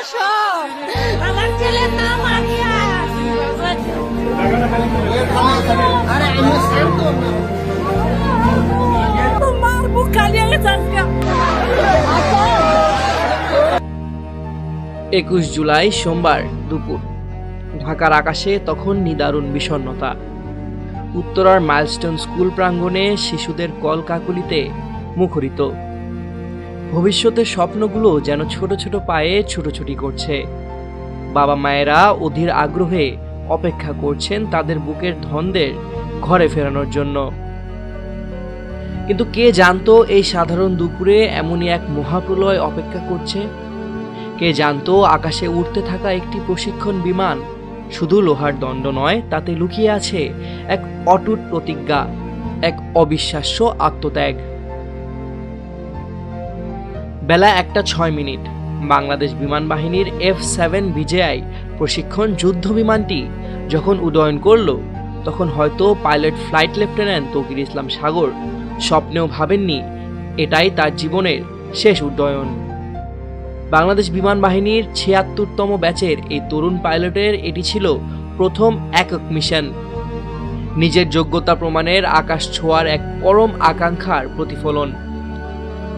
আমার ছেলের নাম আরিয়া। তোমার বুক খালি হয়ে যাচ্ছে। 21 জুলাই সোমবার দুপুর ঢাকার আকাশে তখন নিদারুণ বিষণ্ণতা। উত্তরার মাইলস্টোন স্কুল প্রাঙ্গণে শিশুদের কলকাকলিতে মুখরিত। ভবিষ্যতের স্বপ্নগুলো যেন ছোট ছোট পায়ে ছুটোছুটি করছে। বাবা মায়েরা অধীর আগ্রহে অপেক্ষা করছেন তাদের বুকের ধনদের ঘরে ফেরানোর জন্য। কিন্তু কে জানতো এই সাধারণ দুপুরে এমনই এক মহাপ্রলয় অপেক্ষা করছে? কে জানতো আকাশে উড়তে থাকা একটি প্রশিক্ষণ বিমান শুধু লোহার দণ্ড নয়, তাতে লুকিয়ে আছে এক অটুট প্রতিজ্ঞা, এক অবিশ্বাস্য আত্মত্যাগ। বেলা 1:06 বাংলাদেশ বিমান বাহিনীর F-7 বিজেআই প্রশিক্ষণ যুদ্ধ বিমানটি যখন উড্ডয়ন করল, তখন হয়তো পাইলট ফ্লাইট লেফটেন্যান্ট তৌকির ইসলাম সাগর স্বপ্নেও ভাবেননি এটাই তার জীবনের শেষ উড্ডয়ন। বাংলাদেশ বিমান বাহিনীর ৭৬তম ব্যাচের এই তরুণ পাইলটের এটি ছিল প্রথম একক মিশন। নিজের যোগ্যতা প্রমাণের আকাশ ছোঁয়ার এক পরম আকাঙ্ক্ষার প্রতিফলন।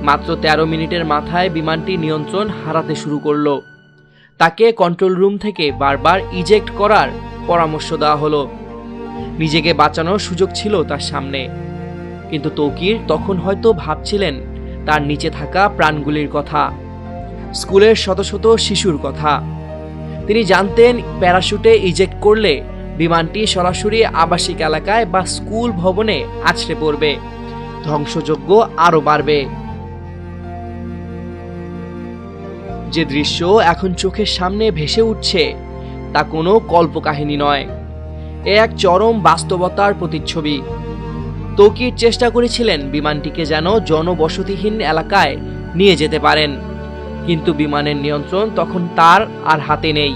মাত্র ১৩ মিনিটের মাথায় বিমানটি নিয়ন্ত্রণ হারাতে শুরু করল। তাকে কন্ট্রোল রুম থেকে বারবার ইজেক্ট করার পরামর্শ দেওয়া হলো। নিজেকে বাঁচানোর সুযোগ ছিল তার সামনে, কিন্তু তৌকির তখন হয়তো ভাবছিলেন তার নিচে থাকা প্রাণগুলির কথা, স্কুলের শত শত শিশুর কথা। তিনি জানতেন প্যারাশুটে ইজেক্ট করলে বিমানটি সরাসরি আবাসিক এলাকায় বা স্কুল ভবনে আছড়ে পড়বে, ধ্বংসযজ্ঞ আরো বাড়বে। যে দৃশ্য এখন চোখের সামনে ভেসে উঠছে তা কোনো কল্পকাহিনী নয়, এ এক চরম বাস্তবতার প্রতিচ্ছবি। তৌকির চেষ্টা করেছিলেন বিমানটিকে যেন জনবসতিহীন এলাকায় নিয়ে যেতে পারেন, কিন্তু বিমানের নিয়ন্ত্রণ তখন তার আর হাতে নেই।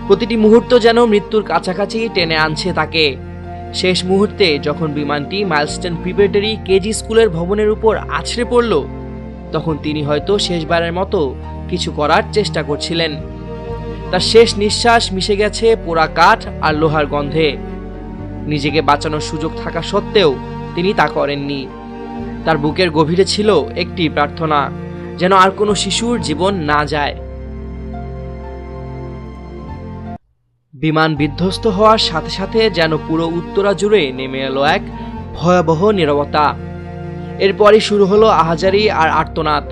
প্রতিটি মুহূর্ত যেন মৃত্যুর কাছাকাছি টেনে আনছে তাকে। শেষ মুহূর্তে যখন বিমানটি মাইলস্টোন প্রিপারেটরি কেজি স্কুলের ভবনের উপর আছড়ে পড়ল, তখন তিনি হয়তো শেষবারের মতো কিছু করার চেষ্টা করছিলেন। তার শেষ নিঃশ্বাস মিশে গেছে পোড়া কাঠ আর লোহার গন্ধে। নিজেকে বাঁচানোর সুযোগ থাকা সত্ত্বেও তিনি তা করেননি। তার বুকের গভীরে ছিল একটি প্রার্থনা, যেন আর কোনো শিশুর জীবন না যায়। বিমান বিধ্বস্ত হওয়ার সাথে সাথে যেন পুরো উত্তরা জুড়ে নেমে এলো এক ভয়াবহ নীরবতা। এরপরই শুরু হলো আহাজারি আর আর্তনাদ।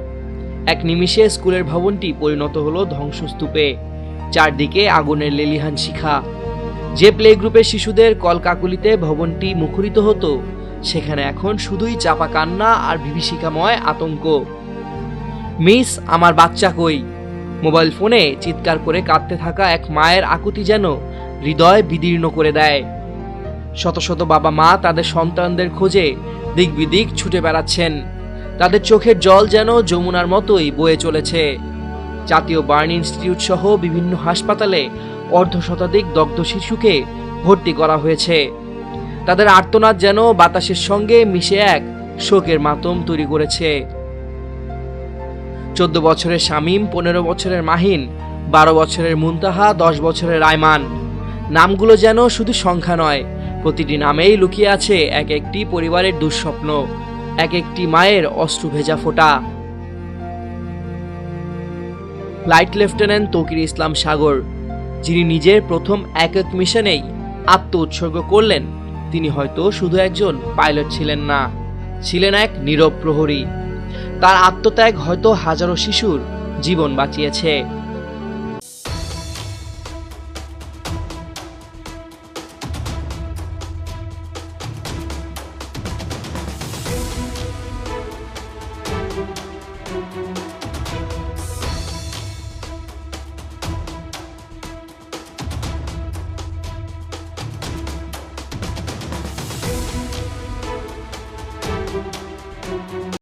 এক নিমিষে স্কুলের ভবনটি পরিণত হলো ধ্বংসস্তূপে, চারদিকে আগুনের লেলিহান শিখা। যে প্লে গ্রুপের শিশুদের কলকাকুলিতে ভবনটি মুখরিত হতো, সেখানে এখন শুধুই চাপা কান্না আর বিভীষিকাময় আতঙ্ক। মিস, আমার বাচ্চা কই? মোবাইল ফোনে চিৎকার করে কাঁদতে থাকা এক মায়ের আকুতি যেন হৃদয় বিদীর্ণ করে দেয়। শত শত বাবা মা তাদের সন্তানদের খোঁজে দিক বিদিক ছুটে বেড়াচ্ছেন। তাদের চোখের জল যেন যমুনার মতোই বয়ে চলেছে। জাতীয় বার্ন ইনস্টিটিউট সহ বিভিন্ন হাসপাতালে অর্ধশতাধিক দগ্ধ শিশুকে ভর্তি করা হয়েছে। তাদের আর্তনাদ যেন বাতাসের সঙ্গে মিশে এক শোকের মাতম তৈরি করেছে। 14 বছরের শামীম, 15 বছরের মাহিন, 12 বছরের মুনতাহা, 10 বছরের আয়মান। নামগুলো যেন শুধু সংখ্যা নয়, প্রতিটি নামেই লুকিয়ে আছে এক একটি পরিবারের দুঃস্বপ্ন, এক একটি মায়ের অশ্রু ভেজা ফোঁটা। ফ্লাইট লেফটেন্যান্ট তৌকির ইসলাম সাগর, যিনি নিজের প্রথম একক মিশনেই আত্ম উৎসর্গ করলেন, তিনি হয়তো শুধু একজন পাইলট ছিলেন না, ছিলেন এক নীরব প্রহরী। তার আত্মত্যাগ হয়তো হাজারো শিশুর জীবন বাঁচিয়েছে।